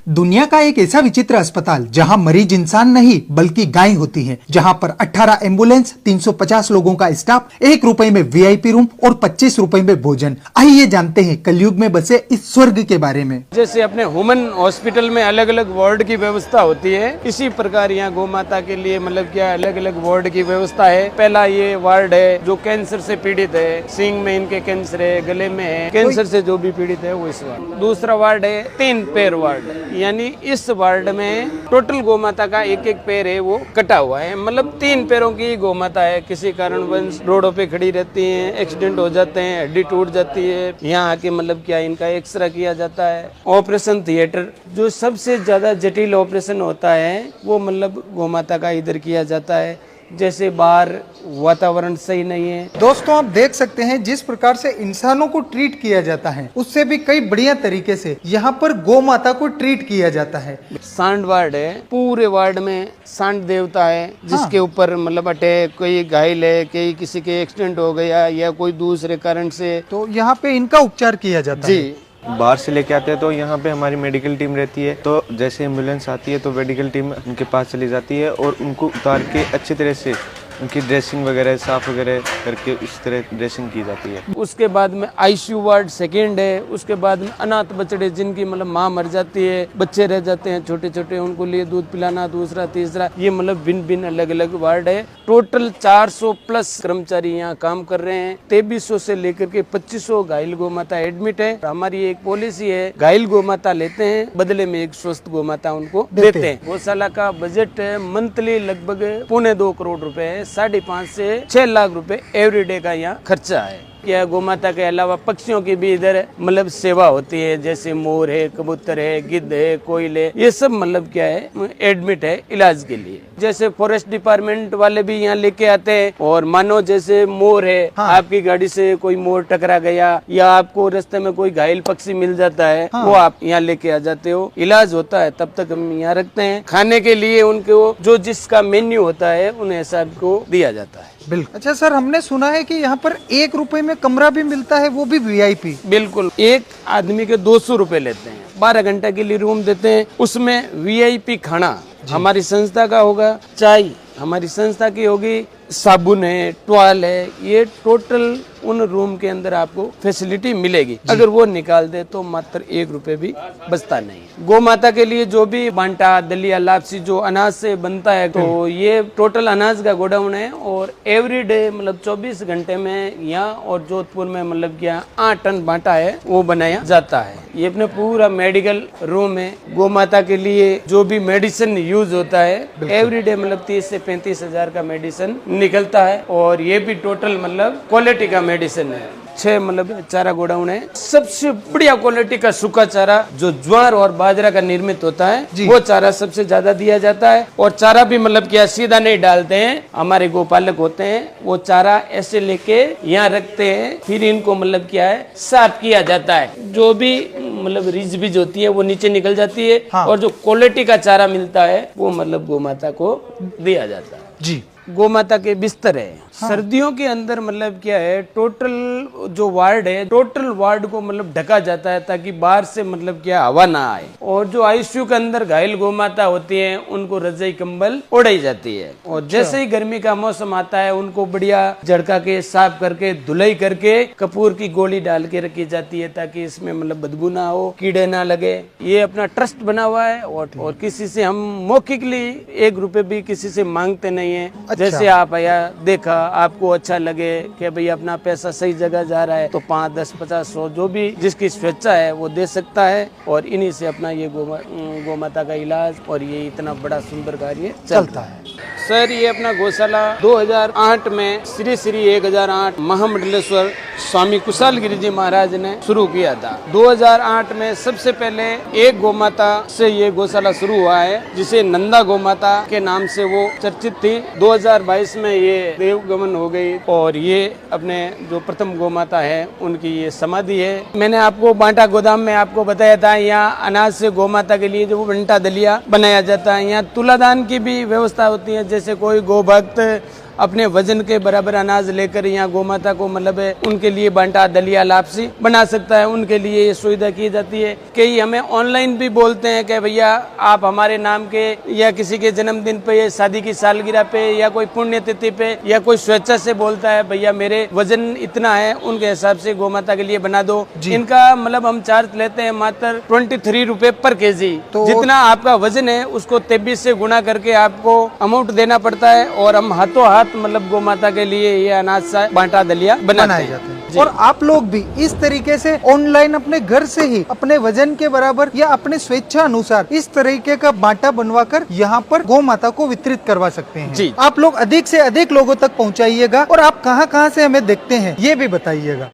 दुनिया का एक ऐसा विचित्र अस्पताल जहां मरीज इंसान नहीं बल्कि गाय होती है, जहां पर 18 एम्बुलेंस, 350 लोगों का स्टाफ, 1 रुपए में वीआईपी रूम और 25 रुपए में भोजन। आइए जानते हैं कलयुग में बसे इस स्वर्ग के बारे में। जैसे अपने ह्यूमन हॉस्पिटल में अलग अलग वार्ड की व्यवस्था होती है, इसी प्रकार यहाँ गौ माता के लिए मतलब क्या अलग अलग वार्ड की व्यवस्था है। पहला ये वार्ड है जो कैंसर से पीड़ित है, सींग में इनके कैंसर है, गले में है, कैंसर से जो भी पीड़ित है वो इस वार्ड। दूसरा वार्ड है 3 पैर वार्ड, यानी इस वार्ड में टोटल गौ माता का एक एक पैर है वो कटा हुआ है, मतलब 3 पैरों की गौ माता है। किसी कारणवश रोडों पे खड़ी रहती हैं, एक्सीडेंट हो जाते हैं, हड्डी टूट जाती है, यहाँ आके मतलब क्या इनका एक्सरे किया जाता है। ऑपरेशन थिएटर जो सबसे ज्यादा जटिल ऑपरेशन होता है वो मतलब गौ माता का इधर किया जाता है। जैसे बाहर वातावरण सही नहीं है। दोस्तों आप देख सकते हैं जिस प्रकार से इंसानों को ट्रीट किया जाता है उससे भी कई बढ़िया तरीके से यहाँ पर गौ माता को ट्रीट किया जाता है। सांड वार्ड है, पूरे वार्ड में सांड देवता है जिसके ऊपर मतलब अटैक, कोई घायल है, कोई किसी के एक्सीडेंट हो गया या कोई दूसरे कारण से, तो यहाँ पे इनका उपचार किया जाता है। जी बाहर से लेके आते हैं तो यहाँ पे हमारी मेडिकल टीम रहती है, तो जैसे एम्बुलेंस आती है तो मेडिकल टीम उनके पास चली जाती है और उनको उतार के अच्छी तरह से उनकी ड्रेसिंग वगैरह साफ वगैरह करके इस तरह ड्रेसिंग की जाती है। उसके बाद में आईसीयू वार्ड सेकेंड है। उसके बाद में अनाथ बच्चे जिनकी मतलब माँ मर जाती है, बच्चे रह जाते हैं छोटे छोटे, उनको लिए दूध पिलाना, दूसरा तीसरा, ये मतलब भिन्न भिन्न अलग अलग वार्ड है। टोटल 400 प्लस कर्मचारी यहाँ काम कर रहे हैं। 2300 से लेकर के 2500 घायल गौ माता एडमिट है। हमारी एक पॉलिसी है, घायल गौ माता लेते हैं, बदले में एक स्वस्थ गौ माता उनको देते हैं। गौशाला का बजट मंथली लगभग 1.25 करोड़ रुपए है। 5.5 से 6 लाख रुपए एवरीडे का यहाँ खर्चा है। क्या गौ माता के अलावा पक्षियों की भी इधर मतलब सेवा होती है, जैसे मोर है, कबूतर है, गिद्ध है, कोयल है, ये सब मतलब क्या है एडमिट है इलाज के लिए। जैसे फॉरेस्ट डिपार्टमेंट वाले भी यहाँ लेके आते हैं, और मानो जैसे मोर है, आपकी गाड़ी से कोई मोर टकरा गया या आपको रास्ते में कोई घायल पक्षी मिल जाता है, वो आप यहाँ लेके आ जाते हो, इलाज होता है, तब तक हम यहाँ रखते हैं। खाने के लिए उनको जो जिसका मेन्यू होता है उन्हें सबको दिया जाता है। बिल्कुल। अच्छा सर, हमने सुना है कि यहाँ पर 1 रुपए में कमरा भी मिलता है, वो भी वीआईपी। बिल्कुल, एक आदमी के 200 रुपए लेते हैं, 12 घंटे के लिए रूम देते हैं, उसमें वीआईपी खाना हमारी संस्था का होगा, चाय हमारी संस्था की होगी, साबुन है, टॉवल है, ये टोटल उन रूम के अंदर आपको फैसिलिटी मिलेगी। अगर वो निकाल दे तो मात्र 1 रुपए भी बचता नहीं। गौ माता के लिए जो भी बांटा, दलिया, लापसी जो अनाज से बनता है, तो ये टोटल अनाज का गोडाउन है, और एवरीडे मतलब 24 घंटे में यहाँ और जोधपुर में मतलब क्या 8 टन बांटा है वो बनाया जाता है। ये अपने पूरा मेडिकल रूम है। गौ माता के लिए जो भी मेडिसिन यूज होता है एवरीडे मतलब 30 से 35 हजार का मेडिसिन निकलता है, और ये भी टोटल मतलब क्वालिटी का मेडिसिन है। 6 मतलब चारा गोडाउन है। सबसे बढ़िया क्वालिटी का सूखा चारा जो ज्वार और बाजरा का निर्मित होता है वो चारा सबसे ज्यादा दिया जाता है। और चारा भी मतलब क्या सीधा नहीं डालते हैं, हमारे गोपालक होते हैं, वो चारा ऐसे लेके यहाँ रखते हैं, फिर इनको मतलब क्या है साफ किया जाता है। जो भी मतलब रिज बीज होती है वो नीचे निकल जाती है, और जो क्वालिटी का चारा मिलता है वो मतलब गौ माता को दिया जाता है। जी, गौ माता के बिस्तर है। सर्दियों के अंदर मतलब क्या है, टोटल जो वार्ड है, टोटल वार्ड को मतलब ढका जाता है ताकि बाहर से मतलब क्या हवा ना आए। और जो आईसीयू के अंदर घायल गौ माता होती है उनको रजाई कंबल ओढ़ाई जाती है। और जैसे ही गर्मी का मौसम आता है उनको बढ़िया झड़का के साफ करके धुलाई करके कपूर की गोली डाल के रखी जाती है ताकि इसमें मतलब बदबू ना हो, कीड़े ना लगे। ये अपना ट्रस्ट बना हुआ है, और किसी से हम मौखिकली 1 रुपए भी किसी से मांगते नहीं है। जैसे आप आया देखा, आपको अच्छा लगे कि भाई अपना पैसा सही जगह जा रहा है, तो 5, 10, 50, 100 जो भी जिसकी स्वेच्छा है वो दे सकता है, और इन्हीं से अपना ये गौ माता का इलाज और ये इतना बड़ा सुंदर कार्य चलता है। सर, ये अपना गौशाला 2008 में श्री श्री 1008 महामंडलेश्वर स्वामी कुशाल गिरी जी महाराज ने शुरू किया था। 2008 में सबसे पहले एक गौ माता से ये गौशाला शुरू हुआ है, जिसे नंदा गौ माता के नाम से वो चर्चित थी। 2022 में ये देवगमन हो गई, और ये अपने जो प्रथम गौ माता है उनकी ये समाधि है। मैंने आपको बांटा गोदाम में आपको बताया था, यहाँ अनाज से गौ माता के लिए जो बंटा दलिया बनाया जाता है। यहाँ तुलादान की भी व्यवस्था होती है, जैसे कोई गौ भक्त अपने वजन के बराबर अनाज लेकर यहाँ गौ माता को मतलब है उनके लिए बांटा, दलिया, लापसी बना सकता है, उनके लिए ये सुविधा की जाती है। कई हमें ऑनलाइन भी बोलते हैं कि भैया आप हमारे नाम के या किसी के जन्मदिन पे, शादी की सालगिरह पे या कोई पुण्यतिथि पे या कोई स्वेच्छा से बोलता है भैया मेरे वजन इतना है, उनके हिसाब से गौ माता के लिए बना दो। इनका मतलब हम चार्ज लेते हैं मात्र 23 रुपए पर केजी। तो जितना आपका वजन है उसको 23 से गुणा करके आपको अमाउंट देना पड़ता है और हम हाथों हाथ मतलब गौ माता के लिए ये अनाज सा बांटा, दलिया बनाए जाते हैं। और आप लोग भी इस तरीके से ऑनलाइन अपने घर से ही अपने वजन के बराबर या अपने स्वेच्छा अनुसार इस तरीके का बांटा बनवाकर यहाँ पर गौ माता को वितरित करवा सकते हैं। जी। आप लोग अधिक से अधिक लोगों तक पहुँचाइएगा और आप कहाँ कहाँ से हमें देखते हैं ये भी बताइएगा।